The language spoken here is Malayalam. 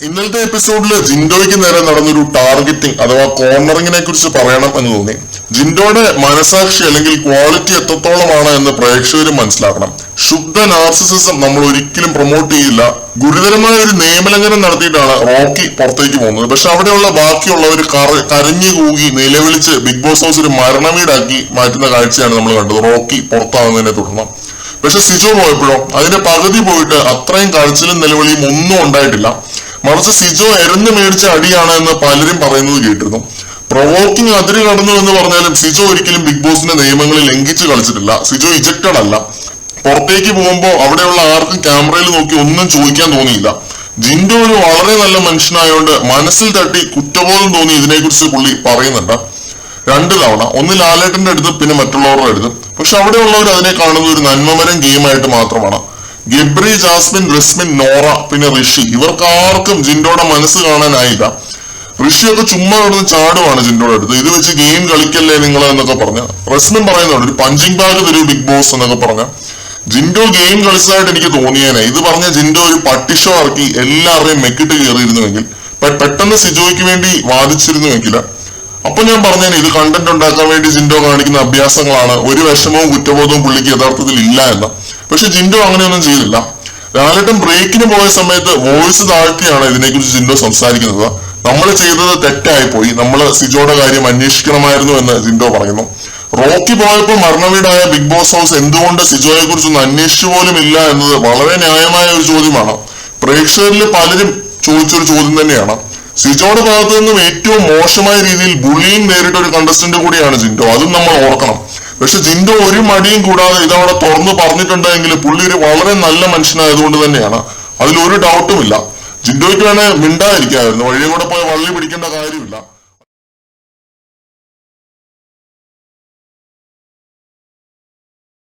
ഇന്നലത്തെ എപ്പിസോഡില് ജിൻഡോയ്ക്ക് നേരെ നടന്നൊരു ടാർഗറ്റിംഗ് അഥവാ കോർണറിങ്ങിനെ കുറിച്ച് പറയണം എന്ന് തോന്നി. ജിൻഡോയുടെ മനസാക്ഷി അല്ലെങ്കിൽ ക്വാളിറ്റി എത്രത്തോളമാണ് എന്ന് പ്രേക്ഷകർ മനസ്സിലാക്കണം. ശുദ്ധ നാർസിസിസം നമ്മൾ ഒരിക്കലും പ്രൊമോട്ട് ചെയ്യില്ല. ഗുരുതരമായ ഒരു നിയമലംഘനം നടത്തിയിട്ടാണ് റോക്കി പുറത്തേക്ക് പോകുന്നത്. പക്ഷെ അവിടെയുള്ള ബാക്കിയുള്ളവർ കരഞ്ഞു കൂകി നിലവിളിച്ച് ബിഗ് ബോസ് ഹൗസ് ഒരു മരണവീടാക്കി മാറ്റുന്ന കാഴ്ചയാണ് നമ്മൾ കണ്ടത് റോക്കി പുറത്താകുന്നതിനെ തുടർന്ന്. പക്ഷെ സിജോ പോയപ്പോഴോ അതിന്റെ പകുതി പോയിട്ട് അത്രയും കരച്ചിലും നിലവിളിയും ഒന്നും ഉണ്ടായിട്ടില്ല. മറിച്ച് സിജോ എരന്ന് മേടിച്ച അടിയാണ് എന്ന് പലരും പറയുന്നത് കേട്ടിരുന്നു. പ്രൊവോക്കിംഗ് അതിര് കടന്നു എന്ന് പറഞ്ഞാലും സിജോ ഒരിക്കലും ബിഗ് ബോസിന്റെ നിയമങ്ങൾ ലംഘിച്ച് കളിച്ചിട്ടില്ല. സിജോ ഇജക്റ്റഡ് അല്ല. പുറത്തേക്ക് പോകുമ്പോൾ അവിടെയുള്ള ആർക്കും ക്യാമറയിൽ നോക്കി ഒന്നും ചോദിക്കാൻ തോന്നിയില്ല. ജിൻഡോ ഒരു വളരെ നല്ല മനുഷ്യനായോണ്ട് മനസ്സിൽ തട്ടി കുറ്റബോധം തോന്നി ഇതിനെക്കുറിച്ച് പുള്ളി പറയുന്നുണ്ട്. 2 തവണ, ഒന്ന് ലാലേട്ടന്റെ അടുത്ത് പിന്നെ മറ്റുള്ളവരുടെ അടുത്ത്. പക്ഷെ അവിടെയുള്ളവർ അതിനെ കാണുന്ന ഒരു നന്മമരം ഗെയിമായിട്ട് മാത്രമാണ്. ഗബ്രി, ജാസ്മിൻ, റസ്മിൻ, നോറ പിന്നെ ഋഷി ഇവർക്ക് ആർക്കും ജിൻഡോയുടെ മനസ്സ് കാണാനായില്ല. ഋഷിയൊക്കെ ചുമ്മാ കിടന്ന് ചാടുവാണ് ജിൻഡോയുടെ അടുത്ത്. ഇത് വെച്ച് ഗെയിം കളിക്കല്ലേ നിങ്ങൾ എന്നൊക്കെ പറഞ്ഞ റസ്മിൻ പറയുന്നുണ്ട് ഒരു പഞ്ചിങ് ബാഗ് തരൂ ബിഗ് ബോസ് എന്നൊക്കെ പറഞ്ഞ ജിൻഡോ ഗെയിം കളിച്ചതായിട്ട് എനിക്ക് തോന്നിയേനെ. ഇത് പറഞ്ഞ ജിൻഡോ ഒരു പട്ടിഷോ ഇറക്കി എല്ലാവരെയും മെക്കിട്ട് കയറിയിരുന്നുവെങ്കിൽ പെട്ടെന്ന് സിജോയ്ക്ക് വേണ്ടി വാദിച്ചിരുന്നുവെങ്കിൽ അപ്പൊ ഞാൻ പറഞ്ഞേനെ ഇത് കണ്ടന്റ് ഉണ്ടാക്കാൻ വേണ്ടി ജിൻഡോ കാണിക്കുന്ന അഭ്യാസങ്ങളാണ്, ഒരു വിഷമവും കുറ്റബോധവും പുള്ളിക്ക് യഥാർത്ഥത്തിൽ ഇല്ല എന്ന്. പക്ഷെ ജിൻഡോ അങ്ങനെയൊന്നും ചെയ്തില്ല. ലാലേട്ടൻ ബ്രേക്കിന് പോയ സമയത്ത് വോയിസ് താഴ്ത്തിയാണ് ഇതിനെക്കുറിച്ച് ജിൻഡോ സംസാരിക്കുന്നത്. നമ്മൾ ചെയ്തത് തെറ്റായി പോയി, നമ്മൾ സിജോയുടെ കാര്യം അന്വേഷിക്കണമായിരുന്നു എന്ന് ജിൻഡോ പറയുന്നു. റോക്കി പോയപ്പോൾ മരണവീടായ ബിഗ് ബോസ് ഹൗസ് എന്തുകൊണ്ട് സിജോയെ കുറിച്ചൊന്നും അന്വേഷിച്ചു പോലും ഇല്ല എന്നത് വളരെ ന്യായമായ ഒരു ചോദ്യമാണ്. പ്രേക്ഷകരിൽ പലരും ചോദിച്ചൊരു ചോദ്യം തന്നെയാണ്. സിജോയുടെ ഭാഗത്തു നിന്നും ഏറ്റവും മോശമായ രീതിയിൽ ബുള്ളിങ് നേരിട്ട ഒരു കണ്ടസ്റ്റന്റ് കൂടിയാണ് ജിൻഡോ, അതും നമ്മൾ ഓർക്കണം. പക്ഷെ ജിൻഡോ ഒരു മടിയും കൂടാതെ ഇതവിടെ തുറന്നു പറഞ്ഞിട്ടുണ്ടെങ്കിൽ പുള്ളി ഒരു വളരെ നല്ല മനുഷ്യനായതുകൊണ്ട് തന്നെയാണ്, അതിലൊരു ഡൗട്ടുമില്ല. ജിൻഡോയ്ക്ക് വേണേ മിണ്ടാതിരിക്കാമായിരുന്നു, വഴിയെ കൂടെ പോയി വള്ളി പിടിക്കേണ്ട കാര്യമില്ല.